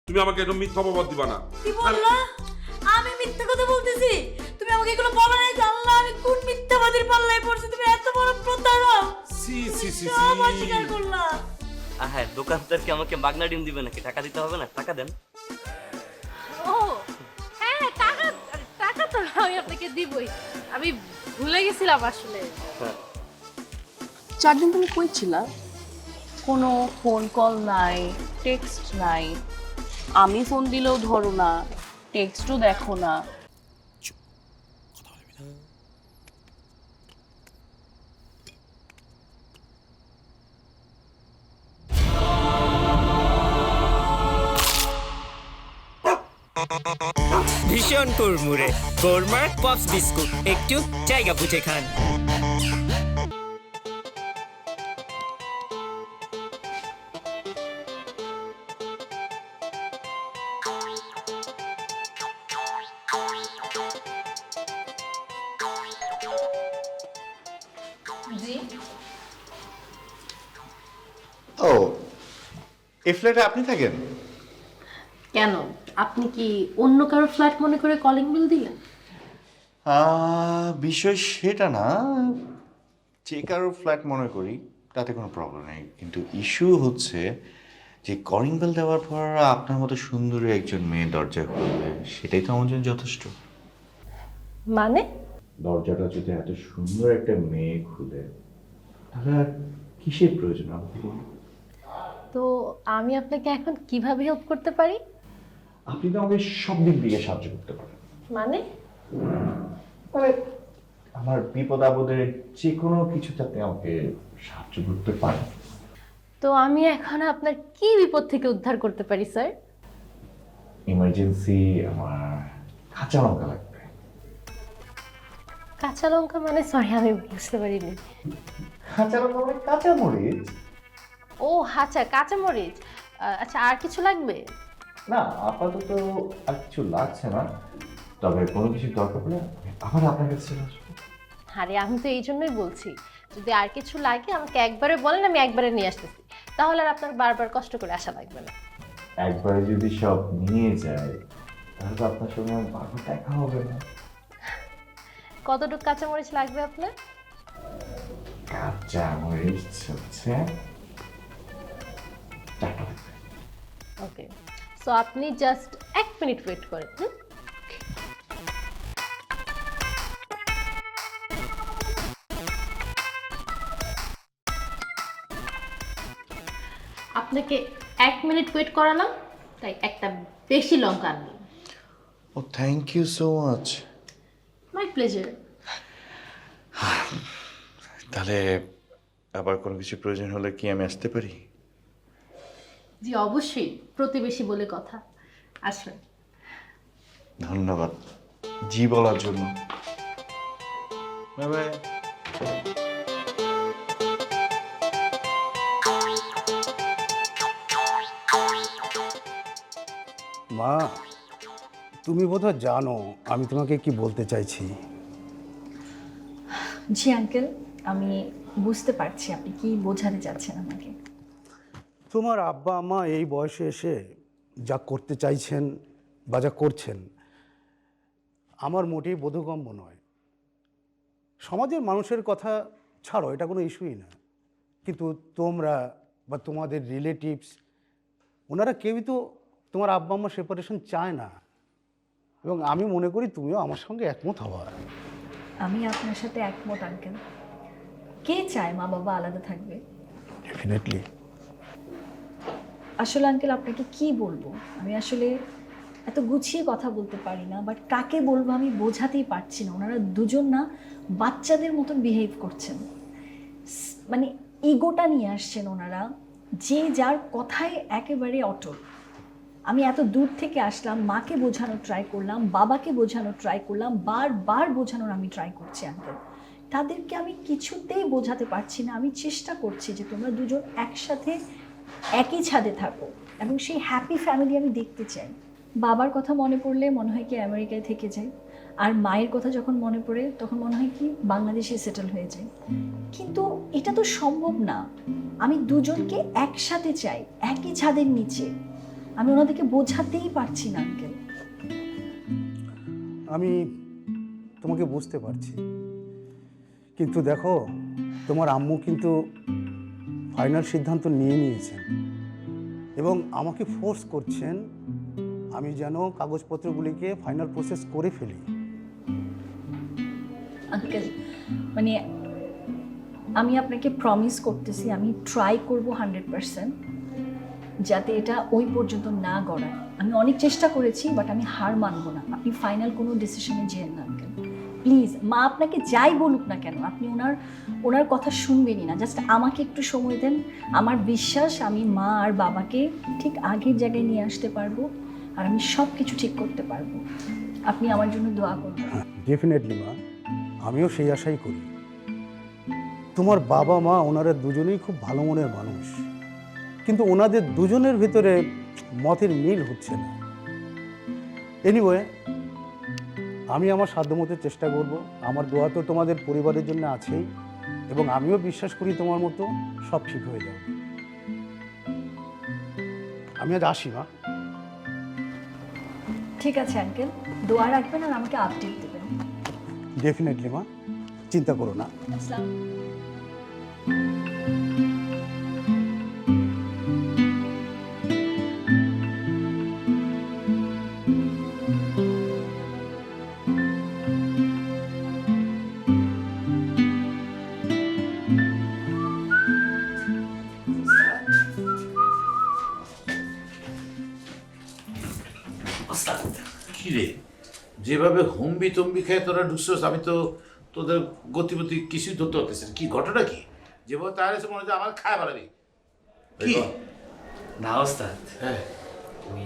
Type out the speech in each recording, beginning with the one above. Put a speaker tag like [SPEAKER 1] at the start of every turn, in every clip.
[SPEAKER 1] তুমি আমাকে এরকম মিথ্যা অপবাদ দিবা না।
[SPEAKER 2] কি বললা? আমি মিথ্যা কথা বলতেছি? তুমি আমাকে এগুলো বলো নাই? আল্লাহ, আমি কোন মিথ্যাবাদীর পাল্লায় পড়ছি? তুমি এত বড় প্রতারক!
[SPEAKER 1] সি সি সি
[SPEAKER 2] সব অস্বীকার করলা।
[SPEAKER 3] হ্যাঁ, দোকানদার কি আমাকে মাগনা ডিম দিবে নাকি? টাকা দিতে হবে না? টাকা দেন।
[SPEAKER 4] ও হ্যাঁ, টাকা টাকা তো আমি আপনাকে দিবই। আমি ভুলে গেছিলাম আসলে।
[SPEAKER 5] 4 দিন তুমি কই ছিলা? কোনো ফোন কল নাই, টেক্সট নাই। আমি ফোন দিলেও ধরো না, টেক্সটও দেখো না।
[SPEAKER 6] ভীষণ কুড়মুড়ে গোরমার পপস বিস্কুট, একটু জায়গা বুঝে খান।
[SPEAKER 4] জি,
[SPEAKER 7] ও, এই ফ্ল্যাটে আপনি থাকেন?
[SPEAKER 4] কেন? আপনি কি অন্য কারো ফ্ল্যাট মনে করে কলিং বিল দিলেন?
[SPEAKER 7] বিষয় সেটা না, যে কারো ফ্ল্যাট মনে করি তাতে কোনো প্রবলেম নেই, কিন্তু ইস্যু হচ্ছে যে কলিং বেল দেওয়ার পর আপনার মতো সুন্দরী একজন মেয়ে দরজা খুলবে, সেটাই তো আমার জন্য যথেষ্ট।
[SPEAKER 4] মানে?
[SPEAKER 7] দরজাটা যদি এত সুন্দর একটা মেয়ে খুলে, তাহলে আর কিসের প্রয়োজন আমাকে বলুন?
[SPEAKER 4] তো আমি আপনাকে এখন কিভাবে হেল্প করতে পারি?
[SPEAKER 7] আপনি তো আমাকে সব দিক দিয়ে সাহায্য করতে পারেন।
[SPEAKER 4] মানে?
[SPEAKER 7] মানে আমার বিপদ আপদে যে কোনো কিছুতে আপনি আমাকে সাহায্য করতে পারেন।
[SPEAKER 4] তো আমি এখন আপনার কি বিপদ থেকে উদ্ধার করতে পারি স্যার?
[SPEAKER 7] ইমার্জেন্সি আমার কাঁচা লঙ্কা লাগবে।
[SPEAKER 4] কাঁচা লঙ্কা মানে? সরি, আমি বুঝতে পারিনি।
[SPEAKER 7] কাঁচা লঙ্কা মানে কাঁচা মরিচ?
[SPEAKER 4] ও আচ্ছা, কাঁচামরিচ। আচ্ছা, আর কিছু লাগবে?
[SPEAKER 7] না, আপাতত আর কিছু লাগছে না, তবে কোনো কিছু দরকার পড়লে আবার আপনার কাছে চলে আসবো।
[SPEAKER 4] আরে আমি তো এই জন্যই বলছি, যদি আর কিছু লাগে আমাকে একবারে বলেন, আমি একবারে নিয়ে আসতেছি। তাহলে আর আপনার বারবার কষ্ট করে আসা লাগবে না।
[SPEAKER 7] একবারে যদি সব নিয়ে যায় তাহলে তো আপনার সঙ্গে আমার বারবার দেখা হবে না।
[SPEAKER 4] কতটুকু কাঁচামরিচ লাগবে আপনার?
[SPEAKER 7] কাঁচা মরিচ হচ্ছে 4টা লাগবে।
[SPEAKER 4] ওকে, সো আপনি জাস্ট 1 মিনিট ওয়েট করেন। আপনাকে 1 মিনিট ওয়েট করালাম, তাই একটা বেশি লঙ্কা আনলাম।
[SPEAKER 7] Oh, thank you so much.
[SPEAKER 4] My pleasure.
[SPEAKER 7] তাহলে আবার কোনো কিছু প্রয়োজন হলে কি আমি আসতে পারি?
[SPEAKER 4] জি অবশ্যই, প্রতিবেশী বলে কথা। আসবেন।
[SPEAKER 7] ধন্যবাদ জি বলার জন্য। Bye bye.
[SPEAKER 8] মা, তুমি বোধহয় জানো আমি তোমাকে কি বলতে চাইছি।
[SPEAKER 2] জি আঙ্কেল, আমি বুঝতে পারছি আপনি কি বোঝাতে চাচ্ছেন আমাকে।
[SPEAKER 8] তোমার আব্বা আম্মা এই বয়সে এসে যা করতে চাইছেন বা যা করছেন আমার মোটেই বোধগম্য নয়। সমাজের মানুষের কথা ছাড়ো, এটা কোনো ইস্যুই না, কিন্তু তোমরা বা তোমাদের রিলেটিভস ওনারা কেউই তো তোমার আব্বা আম্মা সেপারেশন চায় না, এবং আমি মনে করি তুমিও আমার সঙ্গে একমত হওয়া।
[SPEAKER 2] আমি আপনার সাথে একমত আঙ্কেল। কে চায় মা বাবা আলাদা থাকবে?
[SPEAKER 8] ডেফিনেটলি।
[SPEAKER 2] আসলে আঙ্কেল আপনাকে কি বলবো, আমি আসলে এত গুছিয়ে কথা বলতে পারি না, বাট কাকে বলবো আমি বোঝাতেই পারছি না। ওনারা দুজন না বাচ্চাদের মতন বিহেভ করছেন, মানে ইগোটা নিয়ে আসছেন ওনারা, যে যার কথায় একেবারে অটল। আমি এত দূর থেকে আসলাম, মাকে বোঝানোর ট্রাই করলাম, বাবাকে বোঝানোর ট্রাই করলাম, বারবার বোঝানোর আমি ট্রাই করছি আঙ্কেল। তাদেরকে আমি কিছুতেই বোঝাতে পারছি না। আমি চেষ্টা করছি যে তোমরা দুজন একসাথে একই ছাদে থাকো এবং সেই হ্যাপি ফ্যামিলি আমি দেখতে চাই। বাবার কথা মনে পড়লে মনে হয় কি আমেরিকায় থেকে যাই, আর মায়ের কথা যখন মনে পড়ে তখন মনে হয় কি বাংলাদেশে সেটেল হয়ে যায়। কিন্তু এটা তো সম্ভব না। আমি দুজনকে একসাথে চাই, একই ছাদের নিচে। আমি ওনাদেরকে বোঝাতেই পারছি না আঙ্কেল।
[SPEAKER 8] আমি তোমাকে বুঝতে পারছি, কিন্তু দেখো তোমার আম্মু কিন্তু ফাইনাল সিদ্ধান্ত নিয়ে নিয়েছেন এবং আমাকে ফোর্স করছেন আমি যেন কাগজপত্রগুলিকে ফাইনাল প্রসেস করে ফেলি।
[SPEAKER 2] আঙ্কেল মানে আমি আপনাকে প্রমিস করতেছি আমি ট্রাই করব 100% যাতে এটা ওই পর্যন্ত না গড়ায়। আমি অনেক চেষ্টা করেছি, বাট আমি হার মানব না। আপনি ফাইনাল কোনো ডিসিশনে যেন না আঙ্কেল, প্লিজ। মা আপনাকে যাই বলুক না কেন আপনি ওনার কথা শুনবেনই না। জাস্ট আমাকে একটু সময় দেন। আমার বিশ্বাস আমি মা আর বাবাকে ঠিক আগের জায়গায় নিয়ে আসতে পারবো, আর আমি সব কিছু ঠিক করতে পারবো। আপনি আমার জন্য দোয়া করবেন।
[SPEAKER 8] ডেফিনেটলি মা, আমিও সেই আশাই করি। তোমার বাবা মা ওনারা দুজনেই খুব ভালো মনের মানুষ, কিন্তু ওনাদের দুজনের ভিতরে মতের মিল হচ্ছে না। এনিওয়ে, আমি আমার সাধ্যমতো চেষ্টা করব। আমার দোয়া তো তোমাদের পরিবারের জন্য আছেই, এবং আমিও বিশ্বাস করি তোমার মতো সব ঠিক হয়ে যাবে। আমি আজ আসি মা।
[SPEAKER 2] ঠিক আছে আঙ্কেল, দোয়া রাখবেন আর আমাকে আপডেট দেবেন।
[SPEAKER 8] ডেফিনেটলি মা, চিন্তা করো না।
[SPEAKER 2] আসসালাম।
[SPEAKER 9] কি রে, যেভাবে হম্বি তম্বি খেয়ে তোরা ঢুকছিস, আমি তো তোদের গতিপতি কিছুই ধরতে পারতেছি না। কি ঘটনা কি? যেভাবে তার এসে মনে হচ্ছে আমার খায় পারাবি কি?
[SPEAKER 10] না ওস্তাদ,
[SPEAKER 9] হ্যাঁ,
[SPEAKER 10] ওই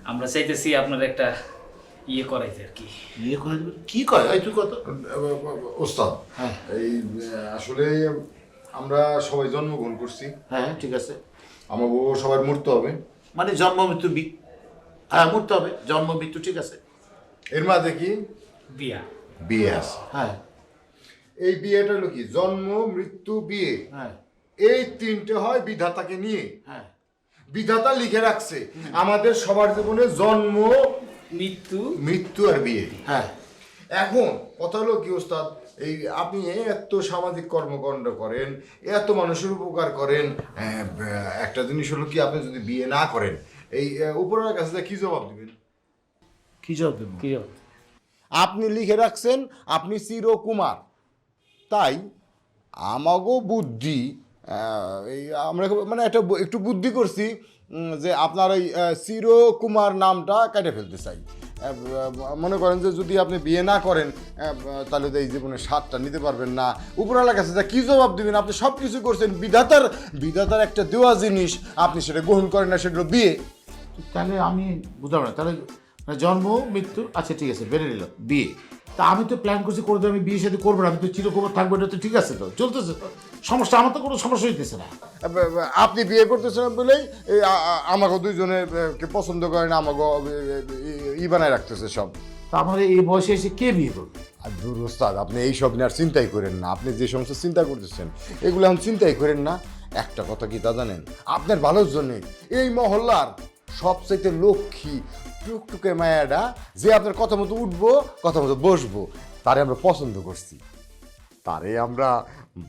[SPEAKER 10] আমরা চাইতেছি আপনার একটা ইয়ে করাইতে আর কি।
[SPEAKER 9] ইয়ে করে দেবে? কি কয়? এই তুই কত?
[SPEAKER 11] ওস্তাদ,
[SPEAKER 9] হ্যাঁ
[SPEAKER 11] এই আসলে আমরা সবাই জন্মগ্রহণ করছি।
[SPEAKER 9] হ্যাঁ, ঠিক আছে।
[SPEAKER 11] আমাকে সবার মরতে হবে।
[SPEAKER 9] মানে জন্ম মৃত্যু হ্যাঁ, মরতে হবে। জন্ম মৃত্যু ঠিক আছে।
[SPEAKER 11] এর মাঝে কি
[SPEAKER 10] বিয়া।
[SPEAKER 11] বিয়ে আছে।
[SPEAKER 9] হ্যাঁ
[SPEAKER 11] এই বিয়েটা হলো কি জন্ম মৃত্যু বিয়ে,
[SPEAKER 9] হ্যাঁ
[SPEAKER 11] এই তিনটে হয় বিধাতাকে নিয়ে।
[SPEAKER 9] হ্যাঁ,
[SPEAKER 11] বিধাতা লিখে রাখছে আমাদের সবার জীবনে জন্ম
[SPEAKER 10] মৃত্যু
[SPEAKER 11] মৃত্যু আর বিয়ে।
[SPEAKER 9] হ্যাঁ।
[SPEAKER 11] এখন কথা হলো কি ওস্তাদ, এই আপনি এত সামাজিক কর্মকাণ্ড করেন, এত মানুষের উপকার করেন, একটা জিনিস হলো কি আপনি যদি বিয়ে না করেন এই উপরের কাছে কি জবাব দিবেন?
[SPEAKER 9] কি জবাব দেবো?
[SPEAKER 10] কি হবে?
[SPEAKER 11] আপনি লিখে রাখছেন আপনি চিরকুমার, তাই আমাগো বুদ্ধি এই আমরা মানে একটু বুদ্ধি করছি যে আপনার এই চিরকুমার নামটা কেটে ফেলতে চাই। মনে করেন যে যদি আপনি বিয়ে না করেন তাহলে তো এই জীবনের স্বাদটা নিতে পারবেন না। উপরওয়ালার কাছে যা কী জবাব দেবেন? আপনি সব কিছু করছেন, বিধাতার একটা দেওয়া জিনিস আপনি সেটা গ্রহণ করেন না, সেটা বিয়ে।
[SPEAKER 9] তাহলে আমি বুঝলাম না। তাহলে জন্ম মৃত্যু আচ্ছা ঠিক আছে, বেড়ে নিল বিয়ে। তা আমি তো প্ল্যান করছি করে আমি বিয়ে সাথে করবো না, আমি তো চিরকুমার থাকবো, এটা তো ঠিক আছে, তো চলতেছে তো সমস্যা, আমার তো কোনো সমস্যা হইতেছে না।
[SPEAKER 11] আপনি বিয়ে করতেছেন বলেই আমাকে দুইজনে পছন্দ করেন, আমাকে বানায় রাখতেছে সব।
[SPEAKER 9] তা আমার এই বয়সে এসে কে বিয়ে করবে?
[SPEAKER 11] আর দূর ওস্তাদ, আপনি এইসব নিয়ে আর চিন্তাই করেন না। আপনি যে সমস্ত চিন্তা করতেছেন এগুলো এখন চিন্তাই করেন না। একটা কথা কি তা জানেন? আপনার ভালোর জন্যে এই মহল্লার সবচাইতে লক্ষ্মী টুকটুকে মায়াটা যে আপনার কথা মতো উঠবো, কথা মতো বসবো, তারে আমরা পছন্দ করছি। তারে আমরা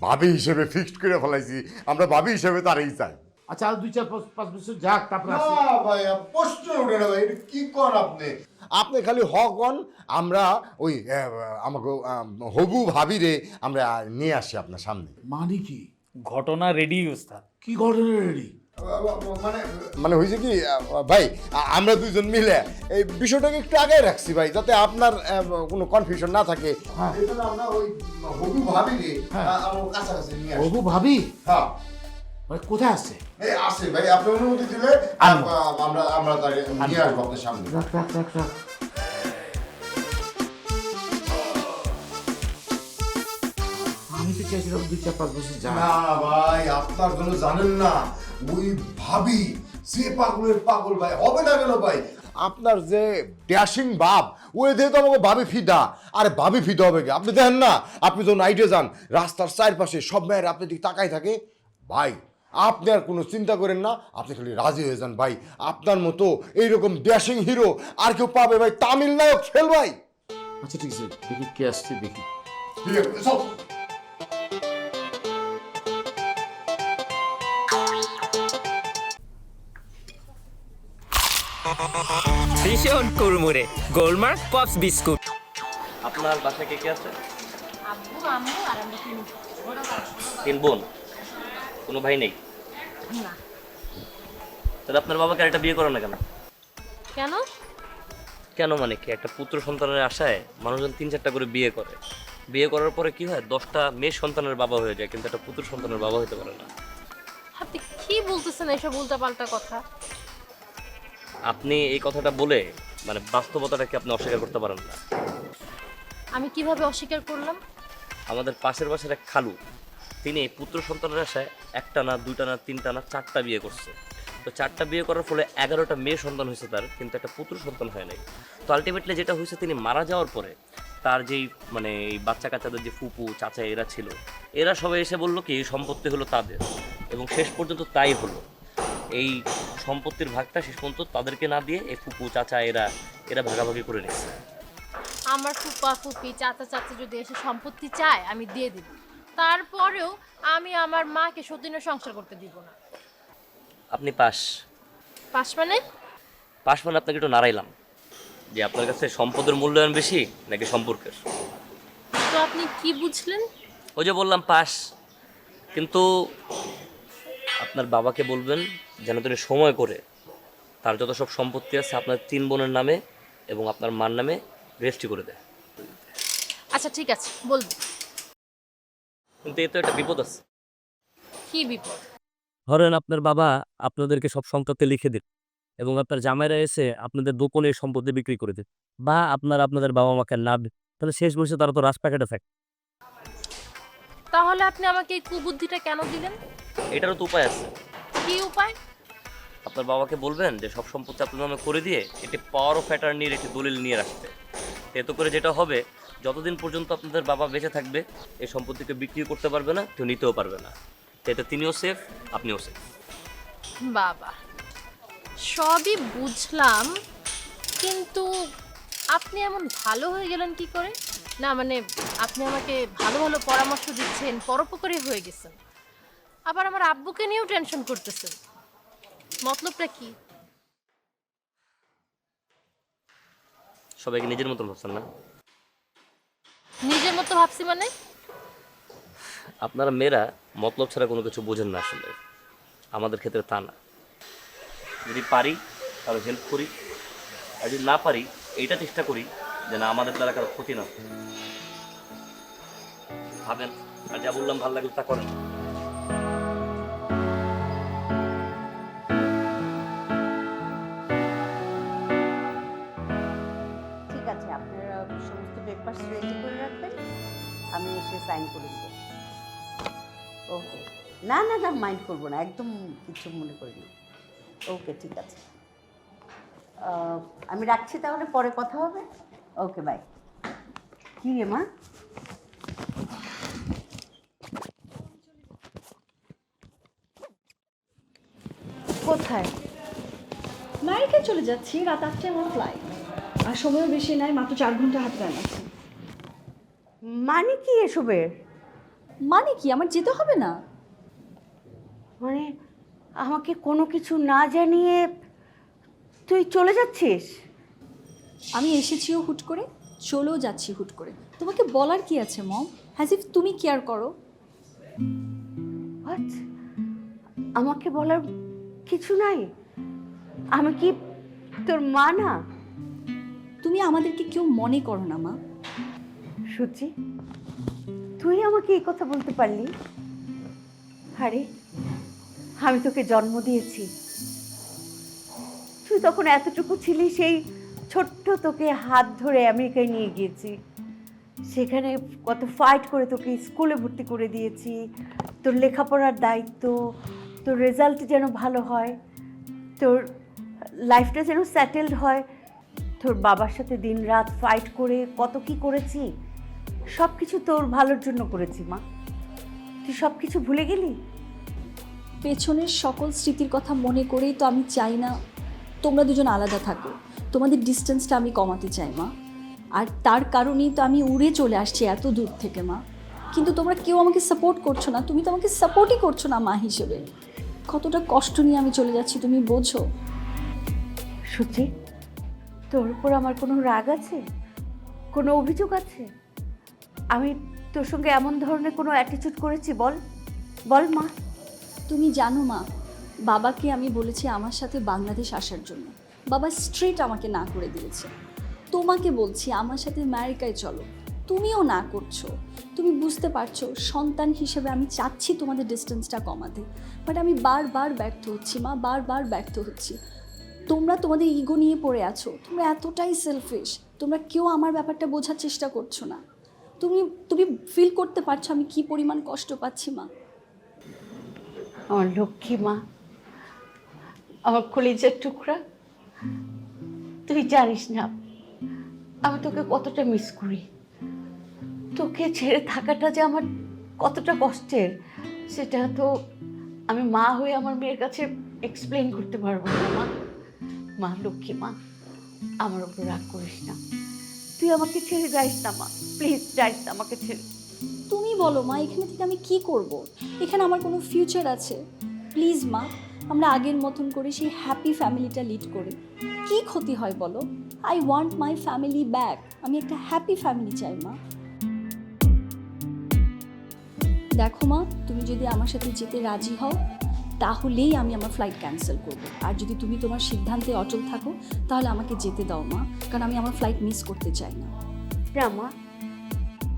[SPEAKER 11] ভাবি হিসেবে ফিক্সড করে ফেলাইছি। আমরা ভাবি হিসেবে তারেই চাই।
[SPEAKER 9] আচ্ছা আর 2-4-5 বছর যাক, তারপরে
[SPEAKER 11] না ভাই, প্রশ্ন ওঠে না ভাই, এটা কি কর আপনি? আপনি খালি হন, আমরা ওই আমাকে হবু ভাবি রে আমরা নিয়ে আসি আপনার সামনে।
[SPEAKER 9] মানে কি
[SPEAKER 10] ঘটনা রেডি ওস্তাদ।
[SPEAKER 9] কি ঘটনা রেডি?
[SPEAKER 11] মানে হয়েছে কি ভাই, আমরা দুইজন মিলে এই বিষয়টাকে একটু আগে রাখছি ভাই, যাতে আপনার কোনো কনফিউশন না থাকে। আমরা ওই হবু ভাবি রে আমার কাছাকাছি নিয়ে আসি।
[SPEAKER 9] হবু ভাবি?
[SPEAKER 11] হ্যাঁ।
[SPEAKER 9] মানে কোথায় আছে?
[SPEAKER 11] এই আসে ভাই, আপনি অনুমতি দিলে আমরা তাকে নিয়ে আসবো আপনার সামনে।
[SPEAKER 9] রাখ রাখ রাখ রাখ। আমি তো চাইছিলাম 2-4-5 বছর যাক।
[SPEAKER 11] না ভাই, আপনার জন্য জানেন না, ওই ভাবি সে পাগলের পাগল ভাই, হবে না কেন ভাই? আপনার যে ড্যাশিং ভাব, ওই দিয়ে তো আমাকে ভাবি ফিদা। আরে ভাবি ফিদা হবে কি? আপনি দেখেন না, আপনি যখন নাইটে যান রাস্তার চারপাশে সব মেয়ের আপনি দিকে তাকাই থাকে। ভাই আপনি আর কোনো চিন্তা করেন না, আপনি খালি রাজি হয়ে যান ভাই। আপনার মতো এইরকম ড্যাশিং হিরো আর কেউ পাবে ভাই? তামিল নায়ক ফেল ভাই।
[SPEAKER 9] আচ্ছা ঠিক আছে, দেখি কে আসছে দেখি।
[SPEAKER 6] ভীষণ কুড়মুড়ে গোলমার্ক পপস বিস্কুট।
[SPEAKER 3] আপনার বাসায় কে কে আছে?
[SPEAKER 4] আব্বু আম্মু আর আমরা
[SPEAKER 3] তিন বোন, কোনো ভাই নেই?
[SPEAKER 4] না।
[SPEAKER 3] তাহলে আপনার বাবাকে আরেকটা বিয়ে করেন না কেন?
[SPEAKER 4] কেন?
[SPEAKER 3] কেন মানে কি, একটা পুত্র সন্তানের আশায় মানুষজন 3-4টা করে বিয়ে করে। বিয়ে করার পরে কি হয়, 10টা মেয়ে সন্তানের বাবা হয়ে যায়, কিন্তু একটা পুত্র সন্তানের বাবা হতে পারে না।
[SPEAKER 4] আপনি কি বলতেছেন এসব উল্টাপাল্টা কথা?
[SPEAKER 3] আপনি এই কথাটা বলে মানে বাস্তবতাটাকে আপনি অস্বীকার করতে পারেন না।
[SPEAKER 4] আমি কিভাবে অস্বীকার করলাম?
[SPEAKER 3] আমাদের পাশের বাসার এক খালু, তিনি পুত্র সন্তানের আশায় 1টা না 2টা না 3টা না 4টা বিয়ে করছে। তো 4টা বিয়ে করার ফলে 11টা মেয়ে সন্তান হয়েছে তার, কিন্তু একটা পুত্র সন্তান হয় নাই। তো আলটিমেটলি যেটা হয়েছে, তিনি মারা যাওয়ার পরে তার যেই মানে এই বাচ্চা কাচ্চাদের যে ফুপু চাচা এরা ছিল, এরা সবাই এসে বললো কি এই সম্পত্তি হলো তাদের, এবং শেষ পর্যন্ত তাই হলো। এই সম্পত্তির ভাগটা শেষ পর্যন্ত তাদেরকে না দিয়ে এই ফুপু চাচা এরা ভাগাভাগি করে নিচ্ছে।
[SPEAKER 4] আমার ফুপা ফুপি চাচা চাচি যদি এসে সম্পত্তি চায় আমি দিয়ে দিব, তারপরেও আমি আমার মাকে সতীর্ণ সংসার করতে দিব না।
[SPEAKER 3] আপনি পাস
[SPEAKER 4] পাশ মানে?
[SPEAKER 3] পাস মানে আপনাকে একটু নাড়াইলাম যে আপনার কাছে সম্পদের মূল্যায়ন বেশি নাকি সম্পর্কের।
[SPEAKER 4] তো আপনি কি বুঝলেন?
[SPEAKER 3] ওই যে বললাম পাস, কিন্তু আপনার বাবাকে বলবেন যেন তিনি সময় করে তার যত সব সম্পত্তি আছে আপনার 3 বোনের নামে এবং আপনার মার নামে রেজিস্ট্রি করে দেয়।
[SPEAKER 4] আচ্ছা ঠিক আছে, বলবো।
[SPEAKER 3] কিন্তু এতে একটা বিপদ আছে।
[SPEAKER 4] কি বিপদ?
[SPEAKER 3] ধরেন আপনার বাবা আপনাদেরকে সব সম্পত্তি লিখে দিন এবং আপনার জামাইরা এসে আপনাদের দোকানে সম্পত্তি বিক্রি করে দিন, বা আপনাদের বাবা মাকে না দেন, তাহলে শেষ বসে তারা তো রাজ প্যাকেটে থাকে।
[SPEAKER 4] তাহলে আপনি আমাকে এই কুবুদ্ধিটা কেন দিলেন?
[SPEAKER 3] এটারও তো উপায় আছে।
[SPEAKER 4] কি উপায়?
[SPEAKER 3] আপনার বাবাকে বলবেন যে সব সম্পত্তি আপনার নামে করে দিয়ে একটি পাওয়ার অফ অ্যাটর্নির একটি দলিল নিয়ে রাখতে। এতে করে যেটা হবে, যতদিন পর্যন্ত আপনাদের বাবা বেঁচে থাকবে এই সম্পত্তিকে বিক্রি করতে পারবে না, কেউ নিতেও পারবে না। এতে তিনিও সেফ, আপনিও সেফ।
[SPEAKER 4] বাবা, সবই বুঝলাম, কিন্তু আপনি এমন ভালো হয়ে গেলেন কি করে? না মানে আপনি আমাকে ভালো ভালো পরামর্শ দিচ্ছেন, পরোপকারী হয়ে গেছেন, আবার আমার আব্বুকে নিয়েও টেনশন করতেছেন। মতলবটা কি?
[SPEAKER 3] সবাইকে নিজের মতন ভাবছেন না?
[SPEAKER 4] নিজের মতো ভাবছি মানে?
[SPEAKER 3] আপনারা মেয়েরা মতলব ছাড়া কোনো কিছু বোঝেন না আসলে। আমাদের ক্ষেত্রে তা না। যদি পারি তাহলে হেল্প করি, আর যদি না পারি এইটা চেষ্টা করি যে না আমাদের দ্বারা কারো ক্ষতি না। ভাবেন, আর যা বললাম ভালো লাগলো তা করেন।
[SPEAKER 12] ঠিক আছে, আপনারা সমস্ত পেপারস রেডি করে রাখবেন, আমি এসে সাইন করে দেবো। ওকে, না না না, মাইন্ড করবো না, একদম কিছু মনে করিনি। ওকে ঠিক আছে, আমি রাখছি তাহলে, পরে কথা হবে। Okay bye. কী রে মা? কোথায়?
[SPEAKER 2] নাইকে চলে যাচ্ছি, রাত 8টায় আমার ফ্লাইট, আর সময়ও বেশি নাই, মাত্র 4 ঘন্টা হাতে টাইম আছে।
[SPEAKER 12] মানে কি এসবের?
[SPEAKER 2] মানে কি, আমার যেতে হবে না?
[SPEAKER 12] মানে আমাকে কোনো কিছু না জানিয়ে তুই চলে যাচ্ছিস?
[SPEAKER 2] আমি এসেছিও হুট করে, চলেও যাচ্ছি হুট করে। তোমাকে বলার কি আছে মম? হ্যাজ ইফ তুমি কেয়ার করো।
[SPEAKER 12] হোয়াট? আমাকে বলার কিছু নাই? আমি কি তোর মা না?
[SPEAKER 2] তুমি আমাদেরকে কেউ মনে করো না মা।
[SPEAKER 12] সুচি, তুই আমাকে এই কথা বলতে পারলি? আরে আমি তোকে জন্ম দিয়েছি, তুই তখন এতটুকু ছিলি, সেই ছোট্ট তোকে হাত ধরে আমেরিকায় নিয়ে গিয়েছি, সেখানে কত ফাইট করে তোকে স্কুলে ভর্তি করে দিয়েছি, তোর লেখাপড়ার দায়িত্ব, তোর রেজাল্ট যেন ভালো হয়, তোর লাইফটা যেন সেটেলড হয়, তোর বাবার সাথে দিন রাত ফাইট করে কত কি করেছি, সব কিছু তোর ভালোর জন্য করেছি মা। তুই সব কিছু ভুলে গেলি?
[SPEAKER 2] পেছনের সকল স্মৃতির কথা মনে করেই তো আমি চাই না তোমরা দুজন আলাদা থাকো। তোমাদের ডিস্টেন্সটা আমি কমাতে চাই মা, আর তার কারণেই তো আমি উড়ে চলে আসছি এত দূর থেকে মা। কিন্তু তোমরা কেউ আমাকে সাপোর্ট করছো না, তুমি তো আমাকে সাপোর্টই করছো না মা হিসেবে। কতটা কষ্ট নিয়ে আমি চলে যাচ্ছি তুমি বোঝো?
[SPEAKER 12] সুচি, তোর উপর আমার কোনো রাগ আছে, কোনো অভিযোগ আছে? আমি তোর সঙ্গে এমন ধরনের কোনো অ্যাটিটিউড করেছি? বল বল মা।
[SPEAKER 2] তুমি জানো মা, বাবাকে আমি বলেছি আমার সাথে বাংলাদেশ আসার জন্য, বাবা স্ট্রেট আমাকে না করে দিয়েছে। তোমাকে বলছি আমার সাথে আমেরিকায় চলো, তুমিও না করছো। তুমি বুঝতে পারছো সন্তান হিসেবে আমি চাচ্ছি তোমাদের ডিস্টেন্সটা কমাতে, বাট আমি বারবার ব্যর্থ হচ্ছি মা, বারবার ব্যর্থ হচ্ছি। তোমরা তোমাদের ইগো নিয়ে পড়ে আছো, তোমরা এতটাই সেলফিশ, তোমরা কেউ আমার ব্যাপারটা বোঝার চেষ্টা করছো না। তুমি ফিল করতে পারছো আমি কি পরিমাণ কষ্ট পাচ্ছি মা?
[SPEAKER 12] আমার লক্ষ্মী মা, আমার কলিজার টুকরা, তুই জানিস না আমি তোকে কতটা মিস করি। তোকে ছেড়ে থাকাটা যে আমার কতটা কষ্টের, সেটা তো আমি মা হয়ে আমার মেয়ের কাছে এক্সপ্লেন করতে পারবো না মা। মা লক্ষ্মী মা, আমার উপর রাগ করিস না, তুই আমাকে ছেড়ে যাইস না মা, প্লিজ যাইস না আমাকে ছেড়ে।
[SPEAKER 2] তুমি বলো মা, এখানে থেকে আমি কি করব? এখানে আমার কোনো ফিউচার আছে? প্লিজ মা, আমরা আগের মতন করে সেই হ্যাপি ফ্যামিলিটা লিড করি। কি ক্ষতি হয় বলো? I want my family back. আমি একটা হ্যাপি ফ্যামিলি চাই মা। দেখো মা, তুমি যদি আমার সাথে যেতে রাজি হও তাহলেই আমি আমার ফ্লাইট ক্যান্সেল করব, আর যদি তুমি তোমার সিদ্ধান্তে অটল থাকো তাহলে আমাকে যেতে দাও মা, কারণ আমি আমার ফ্লাইট মিস করতে চাই না।
[SPEAKER 12] না মা,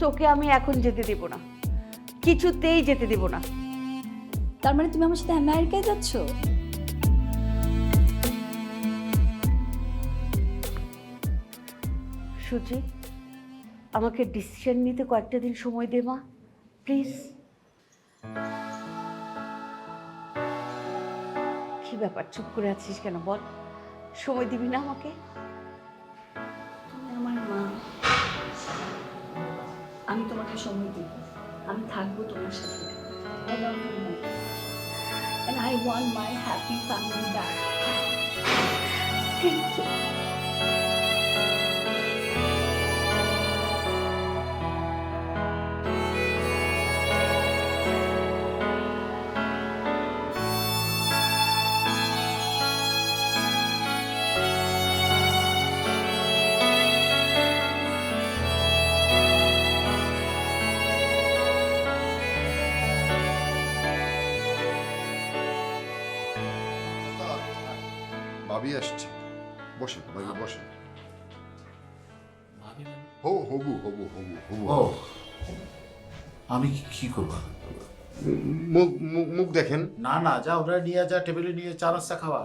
[SPEAKER 12] তোকে আমি এখন যেতে দেব না, কিছুতেই যেতে দেব না।
[SPEAKER 2] তার মানে তুমি আমার সাথে আমেরিকায় যাচ্ছ?
[SPEAKER 12] সুজি, আমাকে ডিসিশন নিতে কয়েকটা দিন সময় দে মা, প্লিজ। কি ব্যাপার, চুপ করে আছিস কেন? বল, সময় দিবি না আমাকে?
[SPEAKER 2] তুমি আমার মা, আমি তোমাকে সময় দেব, আমি থাকবো তোমার সাথে। I love you, mom. And I want my happy family back.
[SPEAKER 12] Thank you.
[SPEAKER 11] ভাবি আসছে, বসেন ভাই, বসেন।
[SPEAKER 9] ভাবি মানে?
[SPEAKER 11] হবু হবু হবু হবু।
[SPEAKER 9] ও, আমি কি করবো?
[SPEAKER 11] মুখ মুখ মুখ দেখেন।
[SPEAKER 9] না না, যা ওরা নিয়ে যা, টেবিলে নিয়ে চা নাস্তা খাওয়া।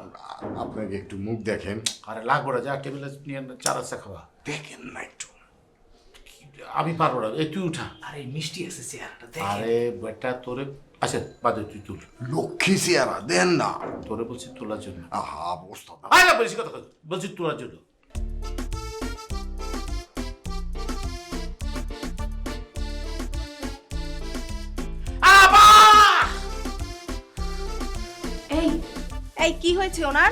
[SPEAKER 11] আপনাকে একটু মুখ দেখেন।
[SPEAKER 9] আরে লাগবো না, যা টেবিলে নিয়ে চা নাস্তা খাওয়া।
[SPEAKER 11] দেখেন না একটু।
[SPEAKER 9] আমি পারবো না, এই তুই উঠা।
[SPEAKER 10] আরে মিষ্টি আছে চেহারাটা
[SPEAKER 9] আরে বেটা তোরে, আচ্ছা বাদে তুই তুল।
[SPEAKER 11] লক্ষ্মী চেহারা দেন না।
[SPEAKER 9] তোরে বলছি তোলার জন্য।
[SPEAKER 11] আহা অবস্থা।
[SPEAKER 9] আরে না, বলছি কথা বলছি তোলার জন্য।
[SPEAKER 5] এই এই কি হয়েছে ওনার?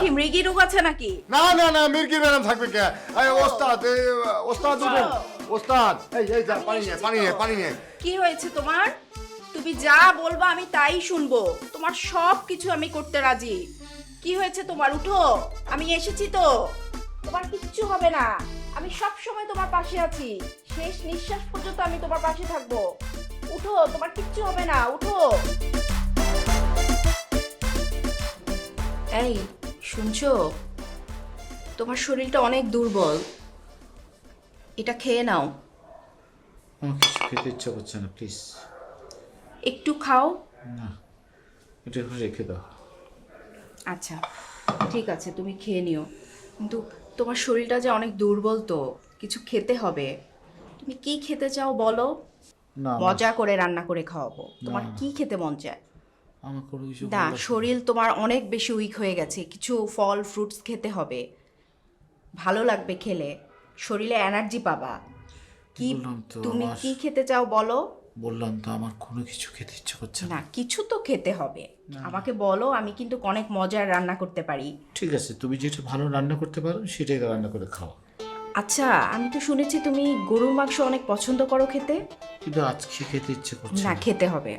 [SPEAKER 5] কি মৃগী রোগ আছে নাকি?
[SPEAKER 11] না না না, মির্গি ম্যাডাম থাকবে কে? এই ওস্তাদ, ওস্তাদ উঠেন। ওস্তাদ, এই যা, পানি নিয়ে পানি নিয়ে পানি নিয়ে।
[SPEAKER 5] কি হয়েছে তোমার? তুমি যা বলবা আমি তাই শুনবো, তোমার সব কিছু আমি করতে রাজি। কি হয়েছে তোমার? উঠো, আমি এসেছি তো, তোমার কিচ্ছু হবে না। আমি সব সময় তোমার পাশে আছি, শেষ নিঃশ্বাস পর্যন্ত আমি তোমার পাশে থাকবো। উঠো, তোমার কিচ্ছু হবে না, উঠো। এই শুনছো, তোমার শরীরটা অনেক দুর্বল, এটা খেয়ে নাও।
[SPEAKER 9] আমার কিছু খেতে ইচ্ছা করছে না, প্লিজ।
[SPEAKER 5] একটু খাও।
[SPEAKER 9] না, এটা রেখে দাও।
[SPEAKER 5] আচ্ছা ঠিক আছে, তুমি খেয়ে নিও, কিন্তু তোমার শরীরটা যে অনেক দুর্বল, তো কিছু খেতে হবে। তুমি কি খেতে চাও বলো,
[SPEAKER 9] না
[SPEAKER 5] মজা করে রান্না করে খাওয়াবো। তোমার কি খেতে মন চায়?
[SPEAKER 9] আমার কোনো কিছু
[SPEAKER 5] না, শরীর তোমার অনেক বেশি উইক হয়ে গেছে, কিছু ফল ফ্রুটস খেতে হবে, ভালো লাগবে খেলে, শরীরে এনার্জি পাবা। কি
[SPEAKER 9] বললাম তো,
[SPEAKER 5] তুমি
[SPEAKER 9] আমার-
[SPEAKER 5] কি খেতে চাও বলো?
[SPEAKER 9] বললাম তো আমার কোনো কিছু খেতে ইচ্ছে করছে না।
[SPEAKER 5] না কিছু তো খেতে হবে, আমাকে বলো, আমি কিন্তু অনেক মজার রান্না করতে পারি।
[SPEAKER 9] ঠিক আছে, তুমি যেটা ভালো রান্না করতে পারো সেটাই রান্না করে খাও।
[SPEAKER 5] আচ্ছা, আমি তো শুনেছি তুমি গরুর মাংস অনেক পছন্দ করো খেতে।
[SPEAKER 9] কিন্তু আজকে খেতে ইচ্ছে করছে
[SPEAKER 5] না, খেতে হবে।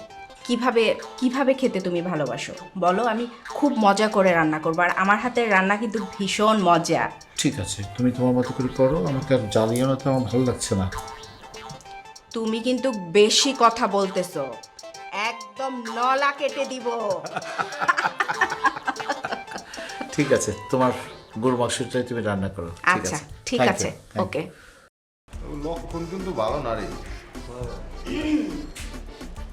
[SPEAKER 5] কিভাবে কিভাবে খেতে তুমি ভালোবাসো বলো, আমি খুব মজা করে রান্না করবো, আর আমার হাতের রান্না কিন্তু ভীষণ মজা।
[SPEAKER 9] ঠিক আছে, তুমি তোমার মতো করে করো, আমাকে আর জ্বালিয়ে না, তো আমার ভালো লাগছে না।
[SPEAKER 5] তুমি কিন্তু বেশি কথা বলতেছো, একদম নলা কেটে দিব।
[SPEAKER 9] ঠিক আছে, তোমার গরু মাংসটাই তুমি রান্না করো।
[SPEAKER 5] আচ্ছা ঠিক
[SPEAKER 9] Thank
[SPEAKER 5] আছে,
[SPEAKER 9] you, thank you.
[SPEAKER 5] ওকে।
[SPEAKER 11] লক্ষণ কিন্তু ভালো না রে।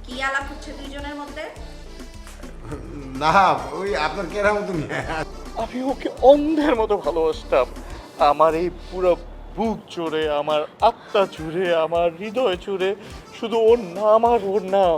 [SPEAKER 5] কি আলাপ হচ্ছে দুইজনের মধ্যে?
[SPEAKER 11] না ওই আপনার কেরামত
[SPEAKER 13] আমি ওকে অন্ধের মতো ভালোবাসতাম। আমার এই পুরো বুক জুড়ে, আমার আত্মা জুড়ে, আমার হৃদয় জুড়ে শুধু ওর নাম আর ওর নাম।